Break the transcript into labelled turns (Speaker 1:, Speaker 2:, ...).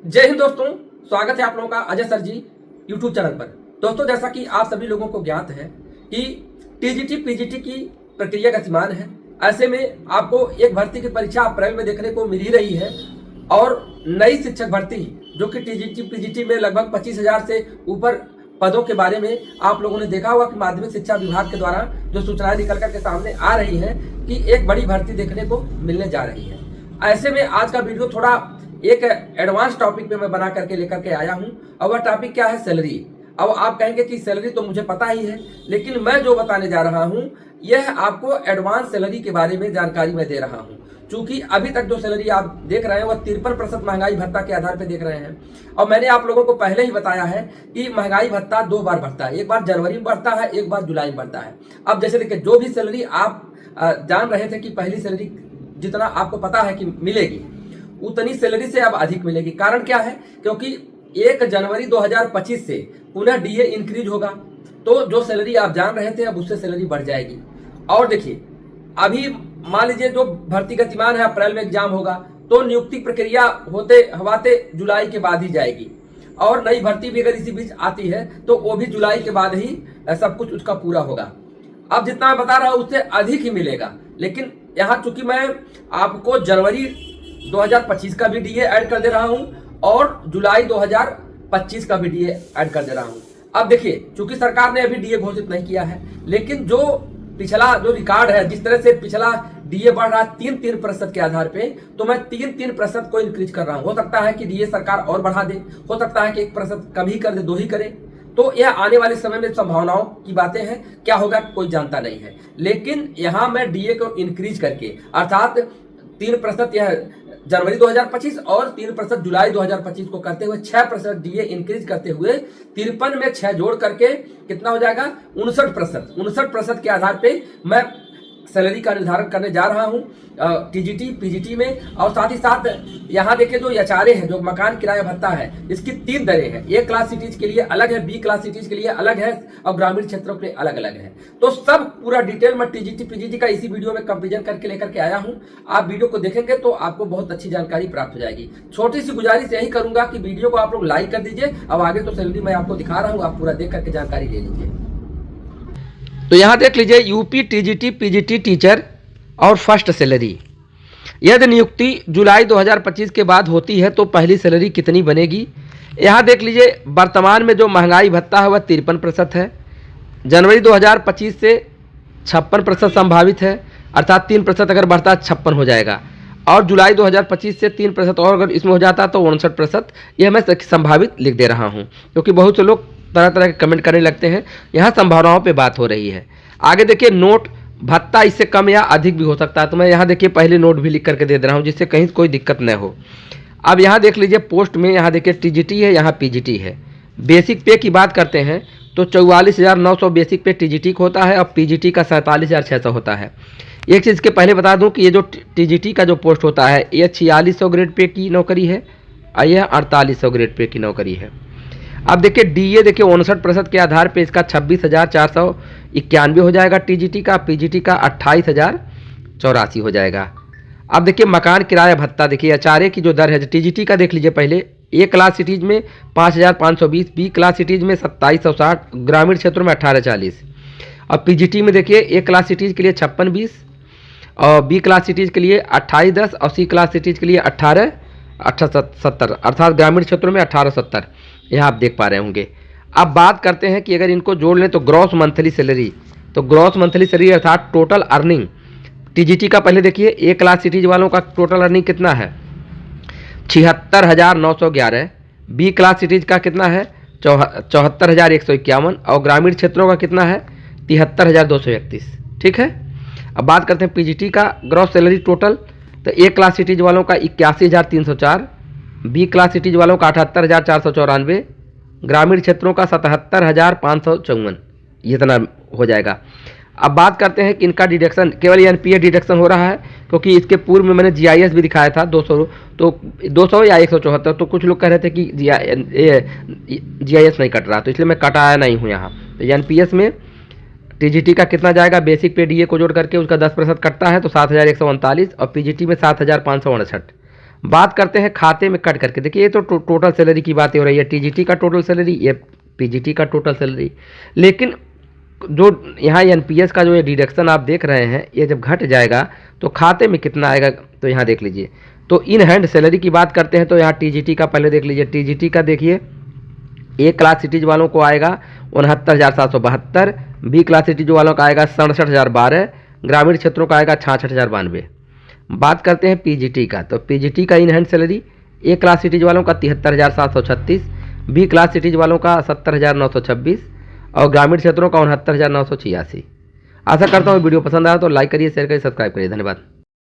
Speaker 1: जय हिंद दोस्तों, स्वागत है आप लोगों का अजय सर जी यूट्यूब चैनल पर। दोस्तों, जैसा कि आप सभी लोगों को ज्ञात है कि टीजीटी पीजीटी की प्रक्रिया गतिमान है। ऐसे में आपको एक भर्ती की परीक्षा अप्रैल में देखने को मिल ही रही है और नई शिक्षक भर्ती जो कि टीजीटी पीजीटी में लगभग 25,000 से ऊपर पदों के बारे में आप लोगों ने देखा होगा कि माध्यमिक शिक्षा विभाग के द्वारा जो सूचनाएं निकल करके सामने आ रही है कि एक बड़ी भर्ती देखने को मिलने जा रही है। ऐसे में आज का वीडियो थोड़ा एक एडवांस टॉपिक पे मैं बना करके लेकर के आया हूं और वह टॉपिक क्या है, सैलरी। अब आप कहेंगे कि सैलरी तो मुझे पता ही है, लेकिन मैं जो बताने जा रहा हूं यह आपको एडवांस सैलरी के बारे में जानकारी मैं दे रहा हूं। चूंकि अभी तक जो सैलरी आप देख रहे हैं वह 53% महंगाई भत्ता के आधार पर देख रहे हैं और मैंने आप लोगों को पहले ही बताया है कि महंगाई भत्ता 2 बार बढ़ता है, एक बार जनवरी में बढ़ता है, एक बार जुलाई में बढ़ता है। अब जैसे देखिए, जो भी सैलरी आप जान रहे थे कि पहली सैलरी जितना आपको पता है कि मिलेगी उतनी सैलरी से अब अधिक मिलेगी। कारण क्या है? क्योंकि 1 जनवरी 2025 से पुनः डीए इंक्रीज होगा, तो जो सैलरी आप जान रहे थे अब उससे सैलरी बढ़ जाएगी। और देखिए, अभी मान लीजिए जो भर्ती गतिमान है, अप्रैल में एग्जाम होगा तो नियुक्ति प्रक्रिया होते हवाते जुलाई के बाद ही जाएगी और नई भर्ती भी अगर इसी बीच आती है तो वो भी जुलाई के बाद ही सब कुछ उसका पूरा होगा। अब जितना मैं बता रहा हूं उससे अधिक ही मिलेगा, लेकिन यहाँ चूंकि मैं आपको जनवरी 2025 का भी डीए ऐड कर दे रहा हूं और जुलाई 2025 का भी डीए ऐड कर दे रहा हूं। अब देखिए, चूंकि सरकार ने अभी डीए घोषित नहीं किया है, लेकिन जो पिछला जो रिकॉर्ड है, जिस तरह से पिछला डीए बढ़ रहा है 3-3% के आधार पे, तो मैं 3-3% को इंक्रीज कर रहा हूं। हो सकता है कि डीए सरकार और बढ़ा दे, हो सकता है कि 1% कम ही कर दे, 2 ही करे। तो यह आने वाले समय में संभावनाओं की बातें हैं, क्या होगा कोई जानता नहीं है। लेकिन यहां मैं डीए को इंक्रीज करके अर्थात 3% यह जनवरी 2025 और 3% जुलाई 2025 को करते हुए 6% डीए इंक्रीज करते हुए 53 में 6 जोड़ करके कितना हो जाएगा? 59% के आधार पे मैं सैलरी का निर्धारण करने जा रहा हूं टीजीटी पीजीटी में। और साथ ही साथ यहाँ देखिए, जो एचआरए है, जो मकान किराया भत्ता है, इसकी 3 दरें हैं। ए क्लास सिटीज के लिए अलग है, बी क्लास सिटीज के लिए अलग है और ग्रामीण क्षेत्रों के लिए अलग अलग है। तो सब पूरा डिटेल में टीजीटी पीजीटी का इसी वीडियो में कंपेरिजन करके लेकर के आया हूं। आप वीडियो को देखेंगे तो आपको बहुत अच्छी जानकारी प्राप्त हो जाएगी। छोटी सी गुजारिश यही करूंगा कि वीडियो को आप लोग लाइक कर दीजिए। अब आगे तो सैलरी मैं आपको दिखा रहा हूँ, आप पूरा देख करके जानकारी ले लीजिए। तो यहाँ देख लीजिए, यूपी टीजीटी पीजीटी टीचर और फर्स्ट सैलरी। यदि नियुक्ति जुलाई 2025 के बाद होती है तो पहली सैलरी कितनी बनेगी? यहाँ देख लीजिए, वर्तमान में जो महंगाई भत्ता है वह 53% है। जनवरी 2025 से 56% संभावित है, अर्थात 3% अगर बढ़ता है 56 हो जाएगा। और जुलाई 2025 से 3% और अगर इसमें हो जाता तो 59%। यह मैं संभावित लिख दे रहा हूँ, क्योंकि बहुत से लोग तरह तरह के कमेंट करने लगते हैं। यहाँ संभावनाओं पे बात हो रही है। आगे देखिए, नोट भत्ता इससे कम या अधिक भी हो सकता है, तो मैं यहाँ देखिए पहले नोट भी लिख करके दे रहा हूँ जिससे कहीं कोई दिक्कत न हो। अब यहाँ देख लीजिए, पोस्ट में यहाँ देखिए टीजीटी है, यहाँ पीजीटी है। बेसिक पे की बात करते हैं तो 44,900 बेसिक पे टीजीटी का होता है और पीजीटी का 47,600 होता है। एक चीज़ के पहले बता दूँ कि ये जो टीजीटी का जो पोस्ट होता है ये 4600 ग्रेड पे की नौकरी है और यह 4800 ग्रेड पे की नौकरी है। अब देखिए, डीए देखिए 59% के आधार पे इसका 26,491 हो जाएगा टीजीटी का, पीजीटी का 28,084 हो जाएगा। अब देखिए, मकान किराया भत्ता देखिए एचआरए की जो दर है, टीजीटी का देख लीजिए पहले, ए क्लास सिटीज में 5,520, बी क्लास सिटीज में 2760, ग्रामीण क्षेत्रों में 1840। और पीजीटी में देखिए, ए क्लास सिटीज के लिए 5620 और बी क्लास सिटीज के लिए 2810 और सी क्लास सिटीज के लिए 1870, अर्थात ग्रामीण क्षेत्रों में 1870। यहाँ आप देख पा रहे होंगे। अब बात करते हैं कि अगर इनको जोड़ लें तो ग्रॉस मंथली सैलरी, तो ग्रॉस मंथली सैलरी अर्थात टोटल अर्निंग टीजीटी का पहले देखिए, ए क्लास सिटीज वालों का टोटल अर्निंग कितना है? 76,911। बी क्लास सिटीज का कितना है? 74,151 और ग्रामीण क्षेत्रों का कितना है? 73,231। ठीक है। अब बात करते हैं पीजीटी का ग्रॉस सैलरी टोटल, तो ए क्लास सिटीज वालों का 81,304, बी क्लास सिटीज वालों का 78,494, ग्रामीण क्षेत्रों का 77,554, इतना हो जाएगा। अब बात करते हैं कि इनका डिडक्शन केवल एनपीए डिडक्शन हो रहा है, क्योंकि इसके पूर्व में मैंने जीआईएस भी दिखाया था 200, तो 200 या 174, तो कुछ लोग कह रहे थे कि जीआईएस नहीं कट रहा, तो इसलिए मैं कटाया नहीं हूँ यहाँ। तो एनपीएस में टीजीटी का कितना जाएगा? बेसिक पे डीए को जोड़ करके उसका 10% कटता है तो 7,139 और पीजीटी में 7,559।
Speaker 2: बात करते हैं खाते में कट करके। देखिए ये तो टोटल सैलरी की बातें हो रही है, टीजीटी का टोटल सैलरी, ये पीजीटी का टोटल सैलरी। लेकिन जो यहाँ एनपीएस का जो ये डिडक्शन आप देख रहे हैं, ये जब घट जाएगा तो खाते में कितना आएगा, तो यहाँ देख लीजिए। तो इन हैंड सैलरी की बात करते हैं तो यहाँ टीजीटी का पहले देख लीजिए। टीजीटी का देखिए ए क्लास सिटीज वालों को आएगा 69,772, बी क्लास सिटीज वालों का आएगा 67,012, ग्रामीण क्षेत्रों का आएगा 66,092। बात करते हैं पीजीटी का, तो पीजीटी का in hand salary A class cities वालों का 73,736, बी क्लास सिटीज वालों का 70,926 और ग्रामीण क्षेत्रों का 69,986। आशा करता हूँ वीडियो पसंद आया तो लाइक करिए, शेयर करिए, सब्सक्राइब करिए। धन्यवाद।